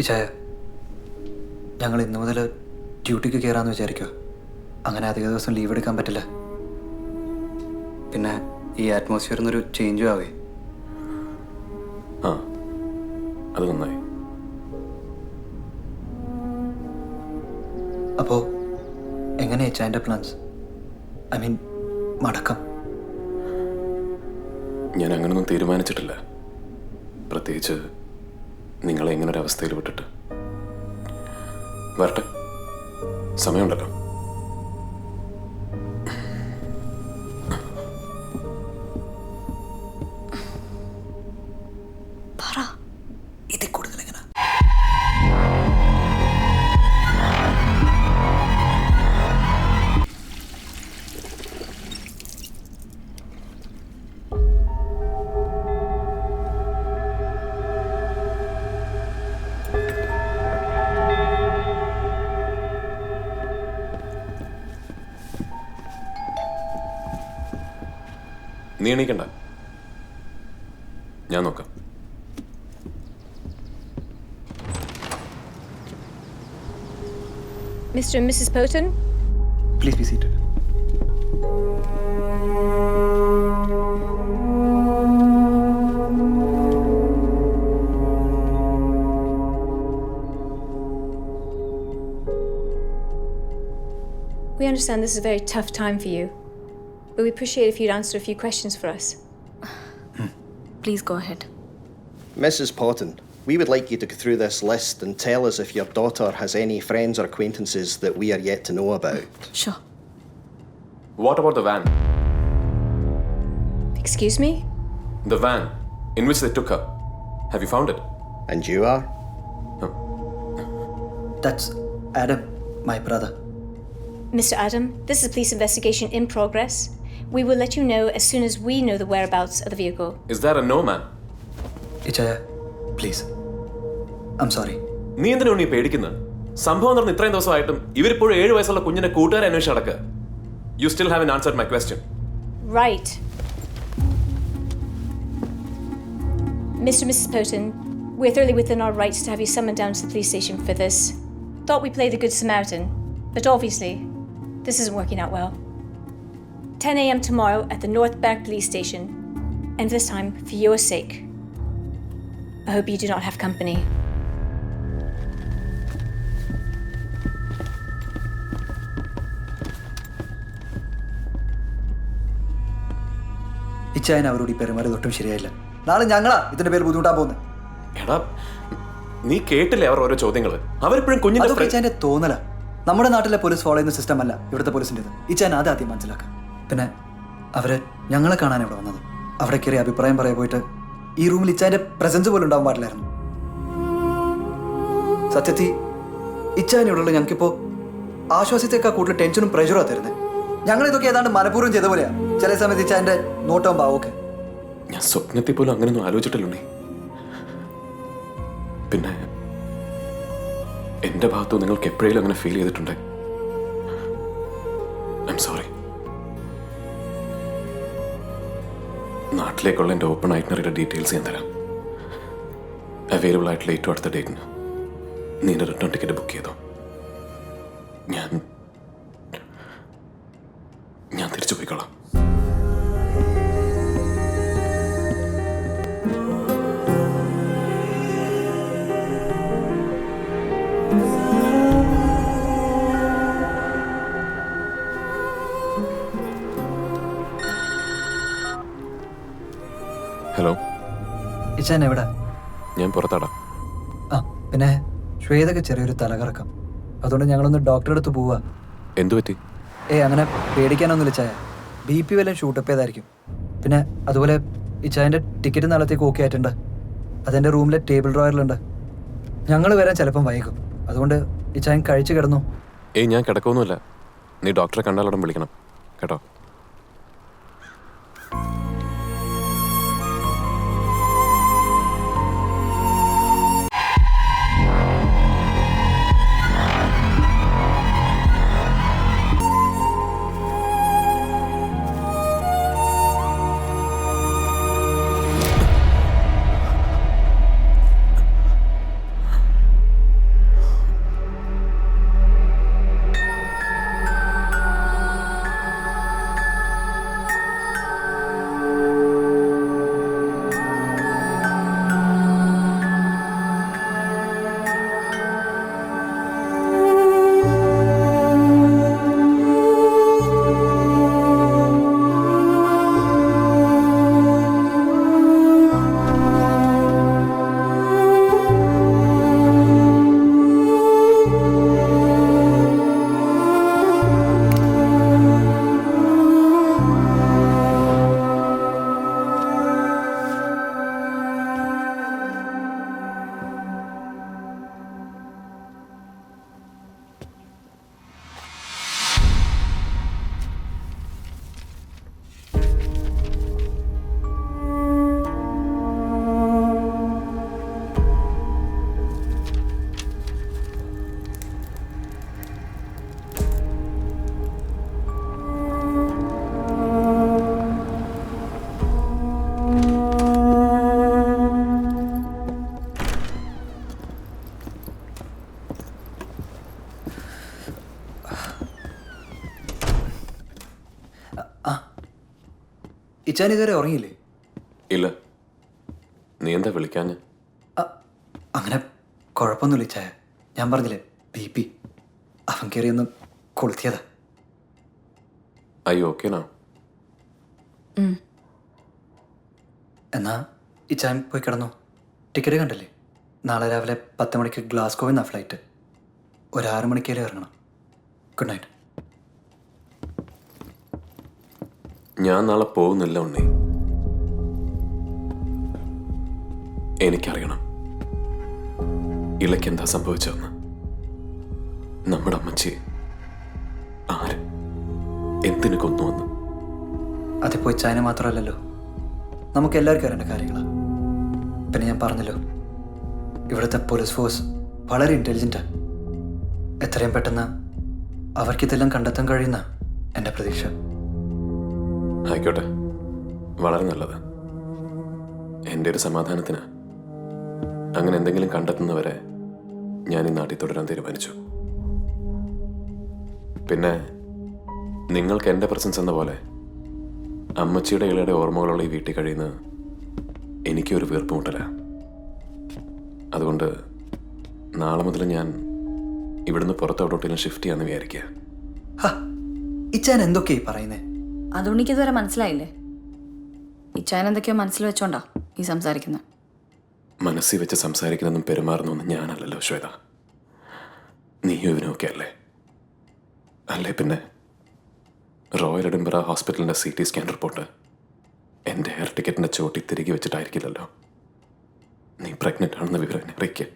ഇച്ചായ, ഞങ്ങൾ ഇന്നു മുതൽ ഡ്യൂട്ടിക്ക് കയറാമെന്ന് വിചാരിക്കുക. അങ്ങനെ അധിക ദിവസം ലീവ് എടുക്കാൻ പറ്റില്ല. പിന്നെ ഈ അറ്റ്മോസ്ഫിയറിൽ നിന്നൊരു ചേഞ്ചും ആവേ. ആ, അത് നന്നായി. അപ്പോൾ എങ്ങനെയാ ഇച്ചായൻ്റെ പ്ലാൻസ്? ഐ മീൻ മടക്കം? ഞാൻ അങ്ങനൊന്നും തീരുമാനിച്ചിട്ടില്ല, പ്രത്യേകിച്ച് നിങ്ങളെ ഇങ്ങനൊരവസ്ഥയിൽ വിട്ടിട്ട്. വരട്ടെ, സമയമുണ്ടല്ലോ. ഇതിൽ കൂടുതൽ എങ്ങനെ? നീ എണീക്കണ്ട, ഞാൻ നോക്കാം. Mr. and Mrs. Poten? Please be seated. We understand this is a very tough time for you, but we appreciate if you'd answer a few questions for us. Please go ahead. Mrs. Potten, we would like you to go through this list and tell us if your daughter has any friends or acquaintances that we are yet to know about. Sure. What about the van? Excuse me? The van in which they took her. Have you found it? And you are? That's Adam, my brother. Mr. Adam, this is a police investigation in progress. We will let you know as soon as we know the whereabouts of the vehicle. Is that a no, ma'am? ഇച്ചായ, please, I am sorry. നീ എന്തിനാണ് നീ പേടിക്കുന്നത്? സംഭവം നടന്ന് ഇത്രയും ദിവസമായിട്ടും ഇവരിപ്പോഴും 7 വയസ്സുള്ള കുഞ്ഞിനെ കൂട്ടുകാരെ അന്വേഷിച്ച് നടക്കുക. You still haven't answered my question. Right. Mr. and Mrs. Poten, we're thoroughly within our rights to have you summoned down to the police station for this. Thought we played the Good Samaritan, but obviously, this isn't working out well. 10 a.m. tomorrow at the North Bank Police Station, and this time for your sake. I hope you do not have company. ഇച്ചായൻ അവരോട് ഈ പെരുമാറിയത് ഒട്ടും ശരിയായില്ല. നാളെ ഞങ്ങളാ ഇതിന്റെ പേര് ബുദ്ധിമുട്ടാൻ പോകുന്നത്. എടാ, നീ കേട്ടില്ലേ അവർ ഓരോ ചോദ്യങ്ങൾ? അവരിപ്പോഴും കുഞ്ഞിന്റെ ഇച്ചായന്റെ തോന്നല. നമ്മുടെ നാട്ടിലെ പോലീസ് ഫോളോ ചെയ്യുന്ന സിസ്റ്റം അല്ല ഇവിടുത്തെ പോലീസിൻ്റെത്. ഇച്ചായൻ ആദ്യം മനസ്സിലാക്കുക. പിന്നെ അവര് ഞങ്ങളെ കാണാൻ ഇവിടെ വന്നത്. അവിടെ കയറി അഭിപ്രായം പറയാൻ പോയിട്ട് ഈ റൂമിൽ ഇച്ചായന്റെ പ്രസൻസ് പോലും ഉണ്ടാവാൻ പാടില്ലായിരുന്നു. സത്യത്തിൽ ഇച്ചായൻ ഇവിടെയുള്ള ഞങ്ങൾക്കിപ്പോ ആശ്വാസത്തേക്കാൾ കൂടുതൽ ടെൻഷനും പ്രഷറും തരുന്നത്. ഞങ്ങൾ ഇതൊക്കെ ഏതാണ്ട് മനഃപൂർവ്വം ചെയ്ത പോലെയാ ചില സമയത്ത് ഇച്ചായന്റെ നോട്ടവും ഭാവമൊക്കെ. ഞാൻ സ്വപ്നത്തിൽ പോലും അങ്ങനെയൊന്നും ആലോചിച്ചിട്ടില്ലേ. പിന്നെ എന്റെ ഭാഗത്തു നിങ്ങൾക്ക് എപ്പോഴേലും അങ്ങനെ ഫീൽ ചെയ്തിട്ടുണ്ട്? I am sorry. നാട്ടിലേക്കുള്ള എൻ്റെ ഓപ്പൺ ഐറ്റനറിയുടെ ഡീറ്റെയിൽസ് ഞാൻ തരാം. അവൈലബിൾ ആയിട്ടുള്ള ഏറ്റവും അടുത്ത ഡേറ്റിന് നീ എൻ്റെ റിട്ടേൺ ടിക്കറ്റ് ബുക്ക് ചെയ്തോ. ഞാൻ തിരിച്ചു പോയിക്കോളാം. ഹലോ, ഇച്ചായൻ എവിടെ? ഞാൻ പുറത്താടാ. ആ, പിന്നെ ശ്വേതക്ക് ചെറിയൊരു തലകറക്കം. അതുകൊണ്ട് ഞങ്ങളൊന്ന് ഡോക്ടറെ അടുത്ത് പോവാ. എന്തു പറ്റി? അങ്ങനെ പേടിക്കാനൊന്നുമില്ല ചായ. BP വല്ലതും ഷൂട്ടപ്പ് ചെയ്തായിരിക്കും. പിന്നെ അതുപോലെ ഇച്ചായൻ്റെ ടിക്കറ്റ് നാളത്തേക്ക് ഓക്കെ ആയിട്ടുണ്ട്. അതെൻ്റെ റൂമിലെ ടേബിൾ ഡ്രോയറിലുണ്ട്. ഞങ്ങൾ വരാൻ ചിലപ്പം വൈകും. അതുകൊണ്ട് ഇച്ചായൻ കഴിച്ചു കിടന്നു. ഞാൻ കിടക്കൊന്നുമില്ല. നീ ഡോക്ടറെ കണ്ടാലോടം വിളിക്കണം കേട്ടോ. ഇച്ചാൻ ഇതുവരെ ഉറങ്ങിയില്ലേ? ഇല്ല. നീ എന്താ വിളിക്കാഞ്ഞ്? അങ്ങനെ കുഴപ്പമൊന്നുമില്ല ഇച്ചായ. ഞാൻ പറഞ്ഞില്ലേ BP. അവൻ കയറിയൊന്ന് കൊളുത്തിയതാ. അയ്യോ ഓക്കെ നാ. എന്നാ ഇച്ചാൻ പോയി കിടന്നു. ടിക്കറ്റ് കണ്ടല്ലേ? നാളെ രാവിലെ 10 മണിക്ക് ഗ്ലാസ്ഗോയിൽ നിന്നാണ് ഫ്ലൈറ്റ്. ഒരു 6 മണിക്കേലും ഇറങ്ങണം. Good night. ഞാൻ നാളെ പോകുന്നില്ല ഉണ്ണി. എനിക്കറിയണം ഇളയ്ക്ക് എന്താ സംഭവിച്ചതെന്ന്. നമ്മുടെ അമ്മച്ചി ആര് എന്തിനു കൊന്നുവന്ന്. അതിപ്പോൾ ഇച്ചായനെ മാത്രമല്ലല്ലോ, നമുക്ക് എല്ലാവർക്കും അറിയേണ്ട കാര്യങ്ങളാണ്. പിന്നെ ഞാൻ പറഞ്ഞല്ലോ, ഇവിടുത്തെ പോലീസ് ഫോഴ്സ് വളരെ ഇൻ്റലിജൻറ്റാണ്. എത്രയും പെട്ടെന്ന് അവർക്കിതെല്ലാം കണ്ടെത്താൻ കഴിയുന്ന എൻ്റെ പ്രതീക്ഷ. ആയിക്കോട്ടെ, വളരെ നല്ലത്. എൻ്റെ ഒരു സമാധാനത്തിന് അങ്ങനെ എന്തെങ്കിലും കണ്ടെത്തുന്നവരെ ഞാൻ ഈ നാട്ടിൽ തുടരാൻ തീരുമാനിച്ചു. പിന്നെ നിങ്ങൾക്ക് എൻ്റെ പ്രസൻസ് എന്ന പോലെ അമ്മച്ചിയുടെ ഇളയുടെ ഓർമ്മകളുള്ള ഈ വീട്ടിൽ കഴിയുന്നത് എനിക്കൊരു വീർപ്പുമുട്ടല. അതുകൊണ്ട് നാളെ മുതൽ ഞാൻ ഇവിടുന്ന് പുറത്തോട്ടോട്ടിലും ഷിഫ്റ്റ് ചെയ്യാമെന്ന് വിചാരിക്കുക. ഇച്ചാൻ എന്തൊക്കെയായി പറയുന്നേ? അതുകൊണ്ട് ഇതുവരെ മനസ്സിലായില്ലേ? ഇച്ചായൻ എന്തൊക്കെയോ മനസ്സിൽ വെച്ചോണ്ടാ ഈ സംസാരിക്കുന്നത്. മനസ്സിൽ വെച്ച് സംസാരിക്കുന്നതും പെരുമാറുന്നൊന്നും ഞാനല്ലല്ലോ ശ്വേത. നീയും ഇവനൊക്കെ അല്ലേ? അല്ലേ പിന്നെ റോയൽ എഡിൻബറ ഹോസ്പിറ്റലിൻ്റെ CT സ്കാൻ റിപ്പോർട്ട് എൻ്റെ എയർ ടിക്കറ്റിൻ്റെ ചോട്ടി തിരികെ വെച്ചിട്ടായിരിക്കില്ലല്ലോ നീ പ്രഗ്നൻ്റ് ആണെന്ന വിവരം എന്നെ അറിയിക്കുക.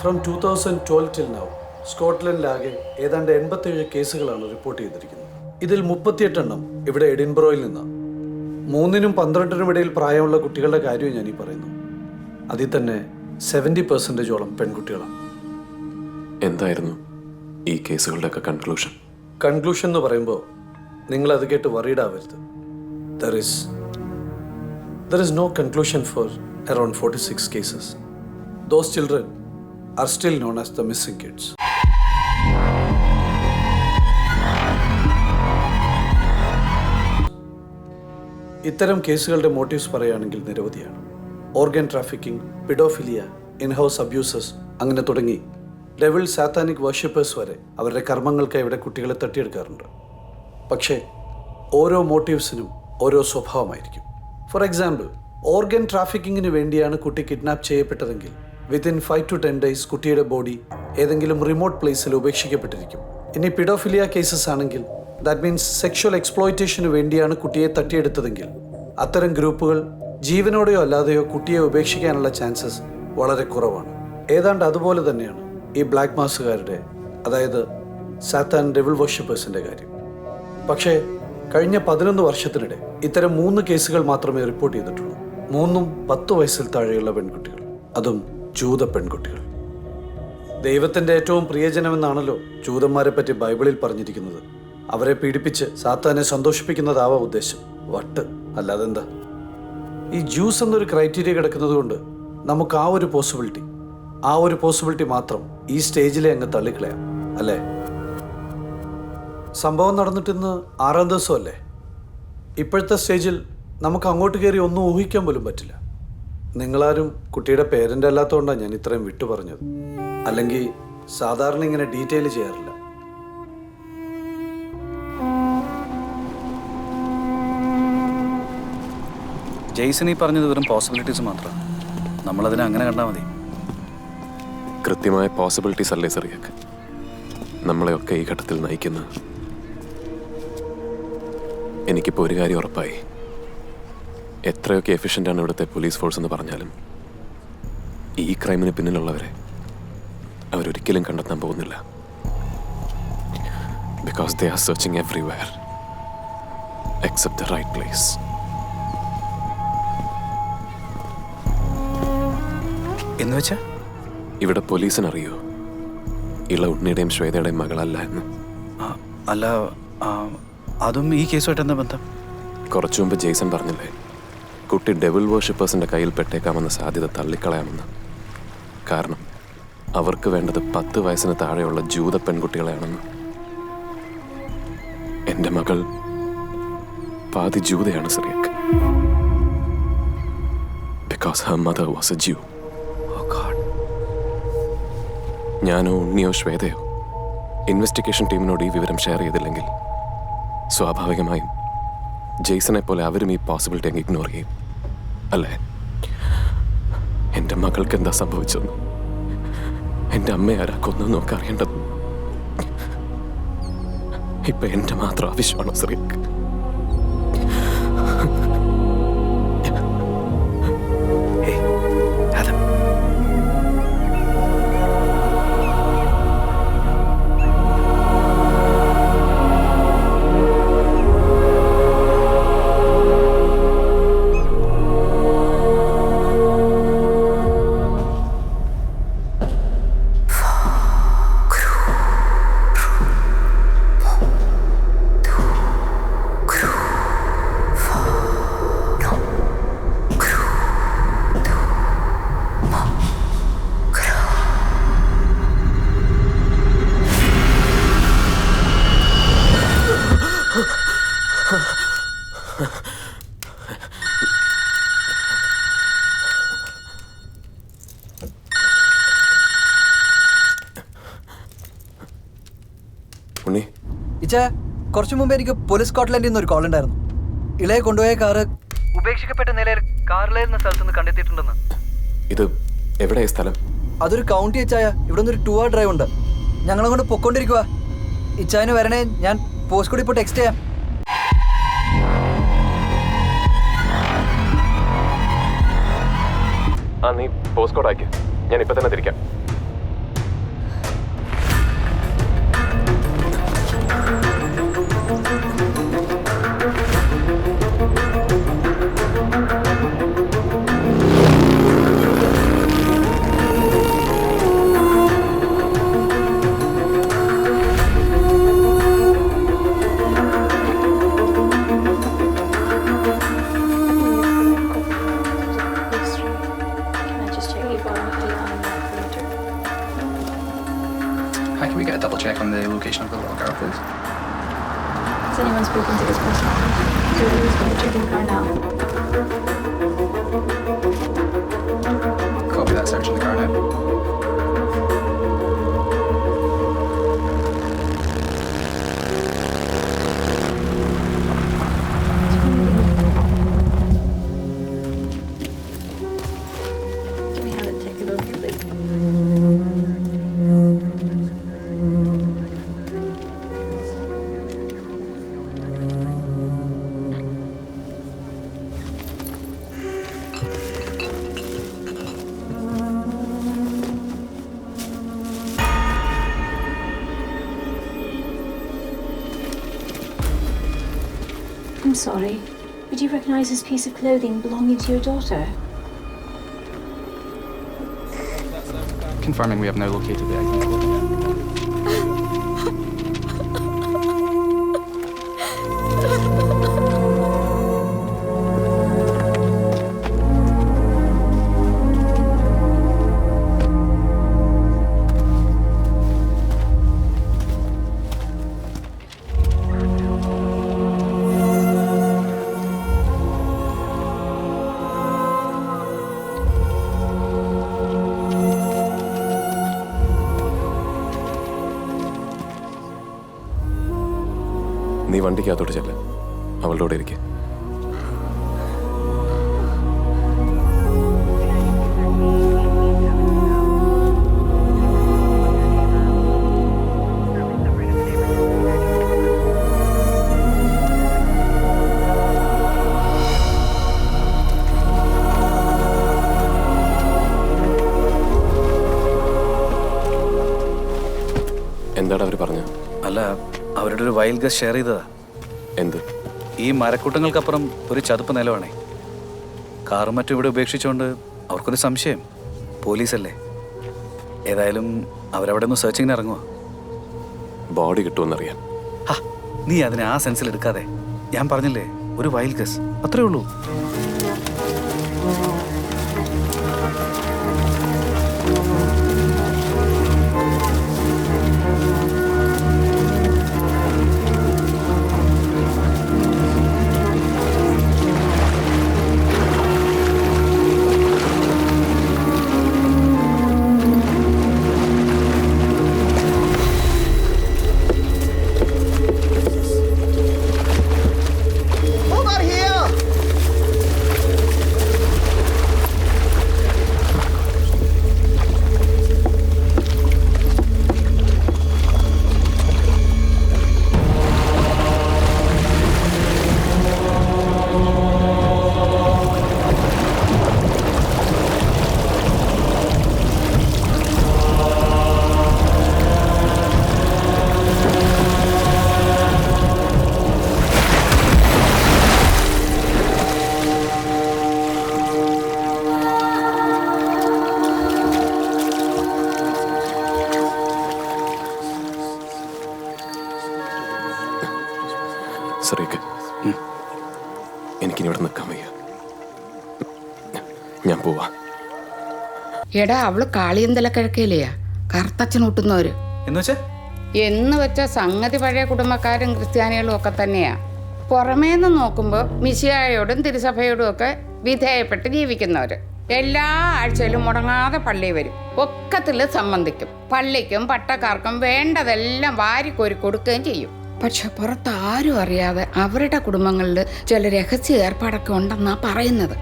ഫ്രം 2012 till now സ്കോട്ട്ലൻഡിലാകെ ഏതാണ്ട് 87 കേസുകളാണ് റിപ്പോർട്ട് ചെയ്തിരിക്കുന്നത്. ഇതിൽ 38 എണ്ണം ഇവിടെ എഡിൻബറോയിൽ നിന്നാണ്. 3-നും 12-നും ഇടയിൽ പ്രായമുള്ള കുട്ടികളുടെ കാര്യം ഞാൻ ഈ പറയുന്നു. അതിൽ തന്നെ 70% പെൺകുട്ടികളാണ്. എന്തായിരുന്നു ഈ കേസുകളുടെയൊക്കെ കൺക്ലൂഷൻ? കൺക്ലൂഷൻ എന്ന് പറയുമ്പോൾ നിങ്ങൾ അത് കേട്ട് worried ആവരുത്. There is no conclusion for around 46 cases. Those children are still known as the missing kids. ഇത്തരം കേസുകളുടെ മോട്ടീവ്സ് പറയുകയാണെങ്കിൽ നിരവധിയാണ്. ഓർഗൻ ട്രാഫിക്കിംഗ്, പിഡോഫിലിയ, ഇൻഹൗസ് അബ്യൂസസ്, അങ്ങനെ തുടങ്ങി ഡെവിൾ സാത്താനിക് വർഷിപ്പേഴ്സ് വരെ അവരുടെ കർമ്മങ്ങൾക്ക് ഇവിടെ കുട്ടികളെ തട്ടിയെടുക്കാറുണ്ട്. പക്ഷേ ഓരോ മോട്ടീവ്സിനും ഓരോ സ്വഭാവമായിരിക്കും. ഫോർ എക്സാമ്പിൾ, ഓർഗൻ ട്രാഫിക്കിങ്ങിന് വേണ്ടിയാണ് കുട്ടി കിഡ്നാപ്പ് ചെയ്യപ്പെട്ടതെങ്കിൽ വിത്തിൻ 5 to 10 days കുട്ടിയുടെ ബോഡി ഏതെങ്കിലും റിമോട്ട് പ്ലേസിൽ ഉപേക്ഷിക്കപ്പെട്ടിരിക്കും. ഇനി പിഡോഫിലിയ കേസസ് ആണെങ്കിൽ ദാറ്റ് മീൻസ് സെക്ഷൽ എക്സ്പ്ലോയിറ്റേഷന് വേണ്ടിയാണ് കുട്ടിയെ തട്ടിയെടുത്തതെങ്കിൽ അത്തരം ഗ്രൂപ്പുകൾ ജീവനോടെയോ അല്ലാതെയോ കുട്ടിയെ ഉപേക്ഷിക്കാനുള്ള ചാൻസസ് വളരെ കുറവാണ്. ഏതാണ്ട് അതുപോലെ തന്നെയാണ് ഈ ബ്ലാക്ക് മാസുകാരുടെ, അതായത് സാത്താൻ ഡെവിൾ വർഷിപ്പേഴ്സിൻ്റെ കാര്യം. പക്ഷേ കഴിഞ്ഞ 11 വർഷത്തിനിടെ ഇത്തരം 3 കേസുകൾ മാത്രമേ റിപ്പോർട്ട് ചെയ്തിട്ടുള്ളൂ. 3ഉം 10 വയസ്സിൽ താഴെയുള്ള പെൺകുട്ടികൾ, അതും ജൂത പെൺകുട്ടികൾ. ദൈവത്തിൻ്റെ ഏറ്റവും പ്രിയജനമെന്നാണല്ലോ ജൂതന്മാരെ പറ്റി ബൈബിളിൽ പറഞ്ഞിരിക്കുന്നത്. അവരെ പീഡിപ്പിച്ച് സാത്താനെ സന്തോഷിപ്പിക്കുന്നതാവാം ഉദ്ദേശം. വട്ട്, അല്ലാതെന്താ? ഈ ജ്യൂസ് എന്നൊരു ക്രൈറ്റീരിയ കിടക്കുന്നത് കൊണ്ട് നമുക്ക് ആ ഒരു പോസിബിലിറ്റി മാത്രം ഈ സ്റ്റേജിലെ അങ്ങ് തള്ളിക്കളയാം, അല്ലേ? സംഭവം നടന്നിട്ടിന്ന് 6ാം ദിവസമല്ലേ? ഇപ്പോഴത്തെ സ്റ്റേജിൽ നമുക്ക് അങ്ങോട്ട് കയറി ഒന്നും ഊഹിക്കാൻ പോലും പറ്റില്ല. നിങ്ങളാരും കുട്ടിയുടെ പേരൻ്റ് അല്ലാത്തതുകൊണ്ടാണ് ഞാൻ ഇത്രയും വിട്ടു പറഞ്ഞത്. അല്ലെങ്കിൽ സാധാരണ ഇങ്ങനെ ഡീറ്റെയിൽ ചെയ്യാറില്ല. ജെയ്സൺ ഈ പറഞ്ഞത് വെറും പോസിബിലിറ്റീസ് മാത്രമാണ്. നമ്മളതിനെ അങ്ങനെ കണ്ടാൽ മതി. കൃത്യമായ പോസിബിലിറ്റീസ് അല്ലേ ചെറിയൊക്കെ നമ്മളെയൊക്കെ ഈ ഘട്ടത്തിൽ നയിക്കുന്നത്. എനിക്കിപ്പോൾ ഒരു കാര്യം ഉറപ്പായി. എത്രയൊക്കെ എഫിഷ്യൻ്റാണ് ഇവിടുത്തെ പോലീസ് ഫോഴ്സ് എന്ന് പറഞ്ഞാലും ഈ ക്രൈമിന് പിന്നിലുള്ളവരെ അവരൊരിക്കലും കണ്ടെത്താൻ പോകുന്നില്ല. Because they are searching everywhere except the right place. എന്ന് വെച്ചാൽ ഇവിടെ പോലീസിനറിയോ ഇള ഉണ്ണിയുടെയും ശ്വേതയുടെയും മകളല്ല എന്ന്? അല്ല, അതും ഈ കേസുമായിട്ട് എന്താ ബന്ധം? കുറച്ചു മുമ്പ് ജെയ്സൺ പറഞ്ഞില്ലേ, കുട്ടി ഡെവിൾ വർഷിപ്പേഴ്സിൻ്റെ കയ്യിൽ പെട്ടേക്കാമെന്ന സാധ്യത തള്ളിക്കളയാമെന്ന്. കാരണം അവർക്ക് വേണ്ടത് 10 വയസ്സിന് താഴെയുള്ള ജൂത പെൺകുട്ടികളെയാണെന്ന്. എൻ്റെ മകൾ പാതി ജൂതയാണ് Cyriac. Because her mother was a Jew. ഞാനോ ഉണ്ണിയോ ശ്വേതയോ ഇൻവെസ്റ്റിഗേഷൻ ടീമിനോട് ഈ വിവരം ഷെയർ ചെയ്തില്ലെങ്കിൽ സ്വാഭാവികമായും ജെയ്സനെ പോലെ അവരും ഈ പോസിബിലിറ്റി അങ്ങ് ഇഗ്നോർ ചെയ്യും അല്ലേ? എൻ്റെ മകൾക്ക് എന്താ സംഭവിച്ചെന്ന്, എൻ്റെ അമ്മയെ ആരാ കൊന്നു നോക്കി അറിയേണ്ടത് ഇപ്പൊ എൻ്റെ മാത്രം ആവശ്യമാണോ സിറിയക്ക്? ഉണ്ണി, ഇച്ച കുറച്ചു മുമ്പ് എനിക്ക് പോലീസ് സ്കോട്ട്ലൻഡിൽ നിന്ന് ഒരു കോൾ ഉണ്ടായിരുന്നു. ഇളയെ കൊണ്ടുപോയ കാറ് ഉപേക്ഷിക്കപ്പെട്ട നിലയിൽ കാറിലായിരുന്ന സ്ഥലത്ത് നിന്ന് കണ്ടെത്തിയിട്ടുണ്ടെന്ന്. ഇത് എവിടെയാ സ്ഥലം? അതൊരു കൗണ്ടി ഇച്ചായ. ഇവിടെ നിന്ന് ഒരു 2 hour ഡ്രൈവ് ഉണ്ട്. ഞങ്ങളും കൊണ്ട് പൊക്കോണ്ടിരിക്കുക. ഇച്ചായന് വരണേ, ഞാൻ പോസ്റ്റ് കൂടി ഇപ്പോൾ ടെക്സ്റ്റ് ചെയ്യാം. ആ, നീ പോസ്റ്റ് കോഡ് അയക്ക്, ഞാൻ ഇപ്പൊ തന്നെ തിരിക്കാം. Hi, can we get a double check on the location of the little girl, please? Has anyone spoken to this person? Who's going to check in the car now? Copy that, search in the car now. Can we have it take a look, please? I'm sorry, but do you recognize this piece of clothing belonging to your daughter? Confirming we have now located the item. നീ വണ്ടിക്കകത്തോട്ട് ചെല്ല, അവളുടെ കൂടെ ഇരിക്കെ. എന്താടാ അവർ പറഞ്ഞു? അല്ല, അവരുടെ ഒരു വൈൽഡ് ഗസ് ഷെയർ ചെയ്തതാ. എന്ത്? ഈ മരക്കൂട്ടങ്ങൾക്കപ്പുറം ഒരു ചതുപ്പ് നിലമാണേ. കാറും മറ്റും ഇവിടെ ഉപേക്ഷിച്ചുകൊണ്ട് അവർക്കൊരു സംശയം. പോലീസല്ലേ, ഏതായാലും അവരവിടെ നിന്ന് സെർച്ചിങ്ങിന് ഇറങ്ങുക. ബോഡി കിട്ടുമെന്നറിയാൻ. നീ അതിനെ ആ സെൻസിൽ എടുക്കാതെ, ഞാൻ പറഞ്ഞില്ലേ, ഒരു വൈൽഡ് ഗസ്, അത്രേ ഉള്ളൂ. സിറിയക്ക്, എനിക്കിനി ഇവിടെ നിൽക്കാൻ വയ്യ. ഞാൻ പോവാ. എടാ അവള് കാളിയന്തല കിഴക്കേലെയാ കറുത്തച്ഛനൂട്ടുന്നവര്. എന്ന് വെച്ച സംഗതി പഴയ കുടുംബക്കാരും ക്രിസ്ത്യാനികളും ഒക്കെ തന്നെയാ. പുറമേന്ന് നോക്കുമ്പോൾ മിശിഹായോടും തിരുസഭയോടും ഒക്കെ വിധേയപ്പെട്ട് ജീവിക്കുന്നവര്. എല്ലാ ആഴ്ചയിലും മുടങ്ങാതെ പള്ളി വരും, ഒക്കത്തില് സംബന്ധിക്കും, പള്ളിക്കും പട്ടക്കാർക്കും വേണ്ടതെല്ലാം വാരിക്കോരി കൊടുക്കുകയും ചെയ്യും. പക്ഷെ പുറത്ത് ആരും അറിയാതെ അവരുടെ കുടുംബങ്ങളിൽ ചില രഹസ്യ ഏർപ്പാടൊക്കെ ഉണ്ടെന്നാ പറയുന്നത്.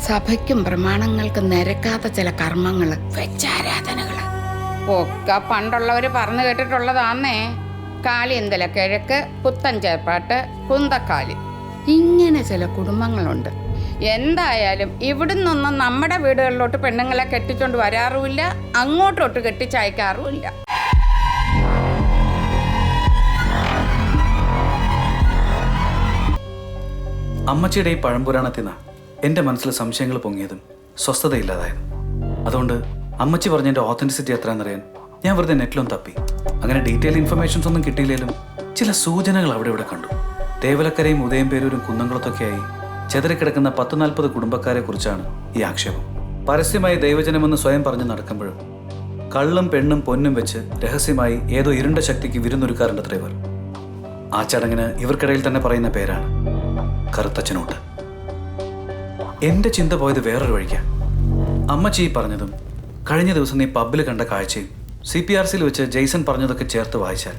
സഭയ്ക്കും പ്രമാണങ്ങൾക്കും നിരക്കാത്ത ചില കർമ്മങ്ങള്, വെച്ചാരാധനകള് ഒക്കെ പണ്ടുള്ളവര് പറഞ്ഞു കേട്ടിട്ടുള്ളതാന്നേ. കാളിയന്തല കിഴക്ക്, പുത്തൻ ചേർപ്പാട്ട്, കുന്തക്കാലി, ഇങ്ങനെ ചില കുടുംബങ്ങളുണ്ട്. എന്തായാലും ഇവിടുന്നൊന്നും നമ്മുടെ വീടുകളിലോട്ട് പെണ്ണുങ്ങളെ കെട്ടിച്ചോണ്ട് വരാറുമില്ല, അങ്ങോട്ടോട്ട് കെട്ടിച്ചയക്കാറുമില്ല. അമ്മച്ചിയുടെ ഈ പഴംപുരാണത്തിൽ നിന്നാണ് എൻ്റെ മനസ്സിൽ സംശയങ്ങൾ പൊങ്ങിയതും സ്വസ്ഥതയില്ലാതായതും. അതുകൊണ്ട് അമ്മച്ചി പറഞ്ഞതിൻ്റെ ഓത്തൻറ്റിസിറ്റി എത്രയാണെന്നറിയാൻ ഞാൻ വെറുതെ നെറ്റിലൊന്നും തപ്പി. അങ്ങനെ ഡീറ്റെയിൽ ഇൻഫർമേഷൻസ് ഒന്നും കിട്ടിയില്ലെങ്കിലും ചില സൂചനകൾ അവിടെ ഇവിടെ കണ്ടു. തേവലക്കരയും ഉദയംപേരൂരും കുന്നംകുളത്തൊക്കെയായി ചെതറിക്കിടക്കുന്ന 10-40 കുടുംബക്കാരെ കുറിച്ചാണ് ഈ ആക്ഷേപം. പരസ്യമായി ദൈവജനമെന്ന് സ്വയം പറഞ്ഞ് നടക്കുമ്പോഴും കള്ളും പെണ്ണും പൊന്നും വെച്ച് രഹസ്യമായി ഏതോ ഇരുണ്ട ശക്തിക്ക് വിരുന്നൊരുക്കാറുണ്ട് ഇവർ. ആ ചടങ്ങിന് ഇവർക്കിടയിൽ തന്നെ പറയുന്ന പേരാണ് കറുത്തച്ഛനൂട്ട്. എന്റെ ചിന്ത പോയത് വേറൊരു വഴിക്കാണ്. അമ്മച്ചി ഈ പറഞ്ഞതും കഴിഞ്ഞ ദിവസം നീ പബ്ബിൽ കണ്ട കാഴ്ചയും CPRCയിൽ വെച്ച് ജെയ്സൺ പറഞ്ഞതൊക്കെ ചേർത്ത് വായിച്ചാൽ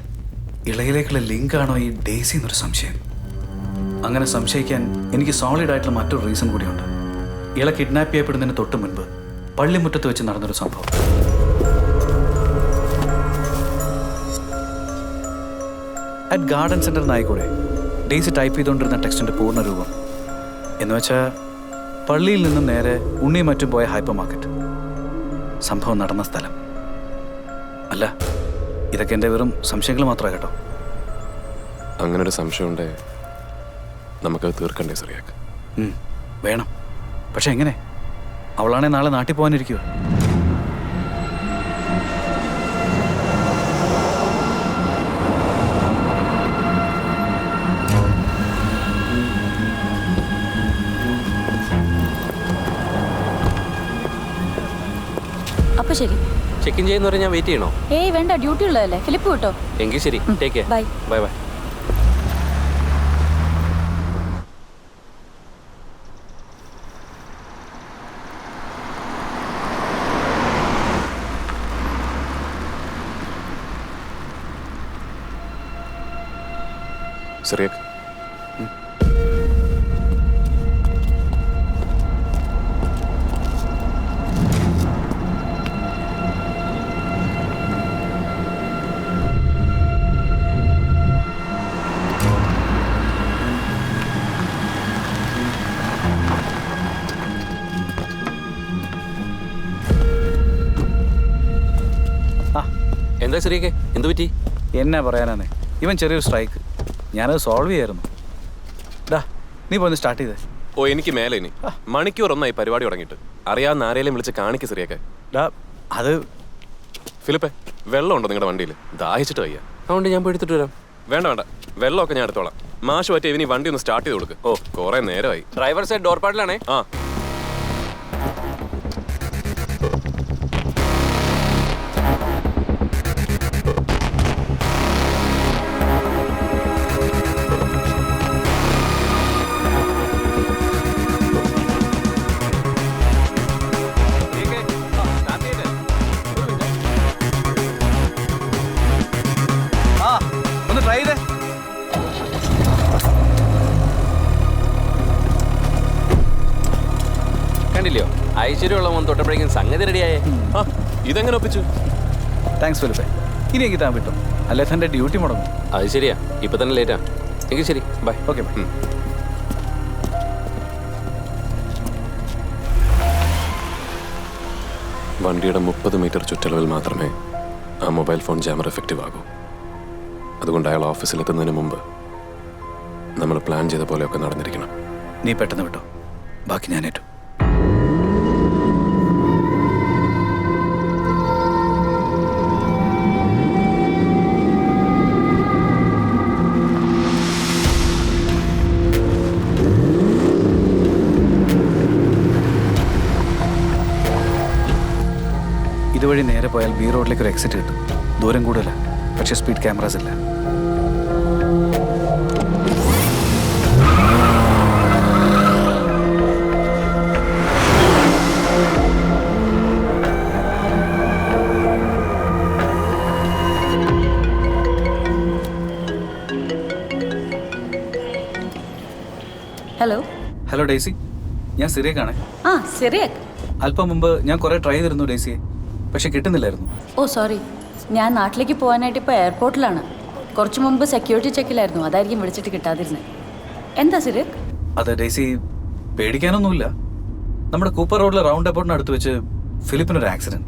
ഇളയിലേക്കുള്ള ലിങ്കാണോ ഈ ഡേസി എന്നൊരു സംശയം. അങ്ങനെ സംശയിക്കാൻ എനിക്ക് സോളിഡ് ആയിട്ടുള്ള മറ്റൊരു റീസൺ കൂടിയുണ്ട്. ഇള കിഡ്നാപ്പ് ചെയ്യപ്പെടുന്നതിന് തൊട്ട് മുൻപ് പള്ളിമുറ്റത്ത് വെച്ച് നടന്നൊരു സംഭവം. അറ്റ് ഗാർഡൻ സെന്റർ നായിക്കൂടെ ഡേസി ടൈപ്പ് ചെയ്തുകൊണ്ടിരുന്ന ടെക്സ്റ്റിന്റെ പൂർണ്ണ രൂപം എന്നുവെച്ചാൽ പള്ളിയിൽ നിന്നും നേരെ ഉണ്ണിയും മറ്റും പോയ ഹൈപ്പർ മാർക്കറ്റ്. സംഭവം നടന്ന സ്ഥലം അല്ല. ഇതൊക്കെ എൻ്റെ വെറും സംശയങ്ങൾ മാത്രമാണ് കേട്ടോ. അങ്ങനൊരു സംശയമുണ്ടേ നമുക്കത് തീർക്കണ്ടേ സിറിയാക്ക്? വേണം. പക്ഷെ എങ്ങനെ? അവളാണെ നാളെ നാട്ടിൽ പോകാനിരിക്കുക. അപ്പൊ ശരി. ചെക്ക് ഇൻ ചെയ്യുന്ന ഞാൻ വെയിറ്റ് ചെയ്യണോ? ഏയ് വേണ്ട, ഡ്യൂട്ടി ഉള്ളതല്ലേ. ഫിലിപ്പ് കിട്ടോ? എങ്കിൽ ശരി, take care. Bye bye bye. സിറിയാക്ക്, എന്താ ശരിയൊക്കെ എന്തു പറ്റി? എന്നാ പറയാനാണ്, ഇവൻ ചെറിയൊരു സ്ട്രൈക്ക്. ഞാനത് സോൾവ് ചെയ്യായിരുന്നു. ഡാ നീ പോയി സ്റ്റാർട്ട് ചെയ്തേ. ഓ എനിക്ക് മേലെ ഇനി മണിക്കൂറൊന്നായി പരിപാടി തുടങ്ങിയിട്ട്. അറിയാവുന്ന ആരെയും വിളിച്ച് കാണിക്ക് സിറിയാക്ക്. ഡാ അത് ഫിലിപ്പേ, വെള്ളമുണ്ടോ നിങ്ങളുടെ വണ്ടിയിൽ? ദാഹിച്ചിട്ട് വയ്യ. അതുകൊണ്ട് ഞാൻ പോയി എടുത്തിട്ട് വരാം. വേണ്ട വേണ്ട, വെള്ളമൊക്കെ ഞാൻ എടുത്തോളാം. മാഷ് പറ്റി ഇവനി വണ്ടി ഒന്ന് സ്റ്റാർട്ട് ചെയ്ത് കൊടുക്ക്. ഓ കുറെ നേരമായി. ഡ്രൈവർ സൈഡ് ഡോർ പാഡിലാണേ. ആ ഒന്ന് ട്രൈ ചെയ്തേ. കണ്ടില്ലയോ, ഐശ്വര്യമുള്ള മോൻ തൊട്ടപ്പോഴേക്കും സംഗതി റെഡിയായേ. ഇതെങ്ങനെ ഒപ്പിച്ചു? താങ്ക്സ് ഫിലിപ്പേ. ഇനി എനിക്ക് താൻ വിട്ടോ, അല്ലെ തൻ്റെ ഡ്യൂട്ടി മുടങ്ങും. അത് ശരിയാ, ഇപ്പൊ തന്നെ ലേറ്റാ. എങ്കിൽ ശരി, ബൈ. Okay bye. വണ്ടിയുടെ 30 മീറ്റർ ചുറ്റളവിൽ മാത്രമേ ആ മൊബൈൽ ഫോൺ ജാമർ എഫക്റ്റീവ് ആകൂ. അതുകൊണ്ട് അയാൾ ഓഫീസിലെത്തുന്നതിന് മുമ്പ് നമ്മൾ പ്ലാൻ ചെയ്ത പോലെയൊക്കെ നടന്നിരിക്കണം. നീ പെട്ടെന്ന് വിട്ടോ, ബാക്കി ഞാൻ ഏറ്റു. ഇതുവഴി നേരെ പോയാൽ ബി റോഡിലേക്ക് ഒരു എക്സിറ്റ് കിട്ടും. ദൂരം കൂടുതല, പക്ഷേ സ്പീഡ് ക്യാമറാസ് ഇല്ല. ഹലോ. ഹലോ ഡേസി, ഞാൻ സിറിയക്കാണേ. ആ സിറിയക്. അല്പം മുമ്പ് ഞാൻ കുറേ ട്രൈ ചെയ്തിരുന്നു ഡേസിയെ, പക്ഷെ കിട്ടുന്നില്ലായിരുന്നു. ഓ സോറി, ഞാൻ നാട്ടിലേക്ക് പോകാനായിട്ട് ഇപ്പോൾ എയർപോർട്ടിലാണ്. കുറച്ച് മുമ്പ് സെക്യൂരിറ്റി ചെക്കിലായിരുന്നു, അതായിരിക്കും വിളിച്ചിട്ട് കിട്ടാതിരുന്നത്. എന്താ സിറിയക്? അത് ഡേസി, പേടിക്കാനൊന്നുമില്ല. നമ്മുടെ കൂപ്പർ റോഡിലെ റൗണ്ട് അബൌട്ടിന് അടുത്ത് വെച്ച് ഫിലിപ്പിനൊരു ആക്സിഡന്റ്.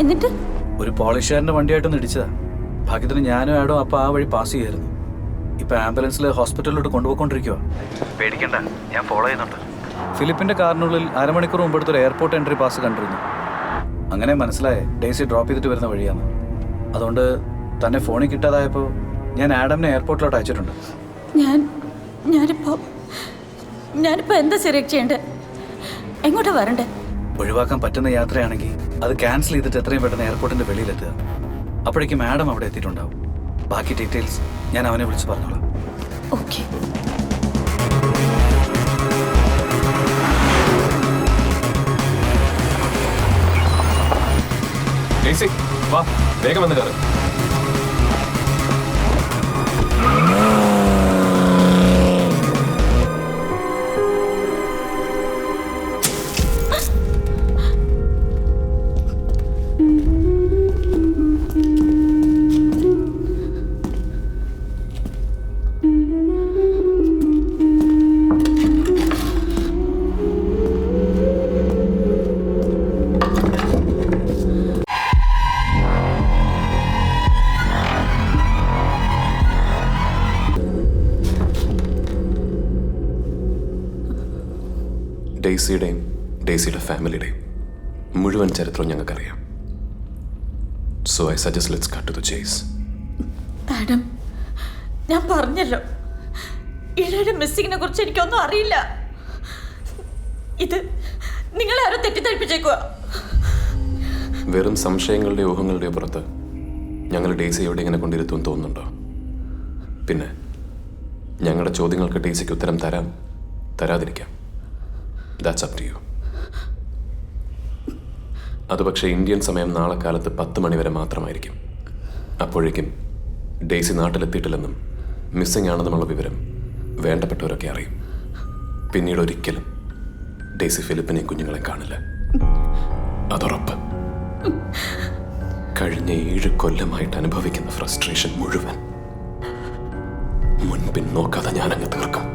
എന്നിട്ട് ഒരു പോളിഷുകാരൻ്റെ വണ്ടിയായിട്ടൊന്ന് ഇടിച്ചതാ. ഭാഗ്യത്തിന് ഞാനും ആടും അപ്പോൾ ആ വഴി പാസ് ചെയ്യായിരുന്നു. ഇപ്പൊ ആംബുലൻസിൽ ഹോസ്പിറ്റലിലോട്ട് കൊണ്ടുപോയിക്കൊണ്ടിരിക്കുക. പേടിക്കണ്ട, ഞാൻ ഫോളോ ചെയ്യുന്നുണ്ട്. ഫിലിപ്പിന്റെ കാറിനുള്ളിൽ അരമണിക്കൂർ മുമ്പ് ഒരു എയർപോർട്ട് എൻട്രി പാസ് കണ്ടിരുന്നു. അങ്ങനെ മനസ്സിലായേ ഡേസി ഡ്രോപ്പ് ചെയ്തിട്ട് വരുന്ന വഴിയാണ്. അതുകൊണ്ട് തന്നെ ഫോണിൽ കിട്ടാതായപ്പോൾ ഞാൻ ആഡമിനെ എയർപോർട്ടിലോട്ട് അയച്ചിട്ടുണ്ട്. ഞാനിപ്പോ എന്താ സിറിയക് ചെയ്യണ്ടേ? എങ്ങോട്ടാ വരണ്ടേ? ഒഴിവാക്കാൻ പറ്റുന്ന യാത്രയാണെങ്കിൽ അത് ക്യാൻസൽ ചെയ്തിട്ട് എത്രയും പെട്ടെന്ന് എയർപോർട്ടിന്റെ വെളിയിലെത്തുക. അപ്പോഴേക്കും മാഡം അവിടെ എത്തിയിട്ടുണ്ടാവും. ബാക്കി ഡീറ്റെയിൽസ് ഞാൻ അവനെ വിളിച്ച് പറഞ്ഞോളാം. ഓക്കെ. വാ, വേഗം വന്ന് കയറി. ഡെയ്സിയുടെയും ഡെയ്സിയുടെ ഫാമിലിയുടെയും മുഴുവൻ ചരിത്രവും ഞങ്ങൾക്കറിയാം. So I suggest let's cut to the chase. Madam, ഞാൻ പറഞ്ഞല്ലോ, ഇളയുടെ മിസ്സിങ്ങിനെ കുറിച്ച് എനിക്കൊന്നും അറിയില്ല. ഇത് നിങ്ങളാരോ തെറ്റിദ്ധരിപ്പിച്ചേക്കുക. വെറും സംശയങ്ങളുടെയോ ഊഹങ്ങളുടെയോ പുറത്ത് ഞങ്ങൾ ഡെയ്സി എവിടെ ഇങ്ങനെ കൊണ്ടിരുത്തുമെന്ന് തോന്നുന്നുണ്ടോ? പിന്നെ ഞങ്ങളുടെ ചോദ്യങ്ങൾക്ക് ഡെയ്സിക്ക് ഉത്തരം തരാതിരിക്കാം. That's up to you. അത് പക്ഷേ ഇന്ത്യൻ സമയം നാളെ കാലത്ത് 10 മണി വരെ മാത്രമായിരിക്കും. അപ്പോഴേക്കും ഡെയ്സി നാട്ടിലെത്തിയിട്ടില്ലെന്നും മിസ്സിംഗ് ആണെന്നുമുള്ള വിവരം വേണ്ടപ്പെട്ടവരൊക്കെ അറിയും. പിന്നീട് ഒരിക്കലും ഡെയ്സി ഫിലിപ്പിനെയും കുഞ്ഞുങ്ങളെ കാണില്ല, അതുറപ്പ്. കഴിഞ്ഞ 7 കൊല്ലമായിട്ട് അനുഭവിക്കുന്ന ഫ്രസ്ട്രേഷൻ മുഴുവൻ മുൻപിൻ നോക്കാതെ ഞാനങ്ങ് തീർക്കും.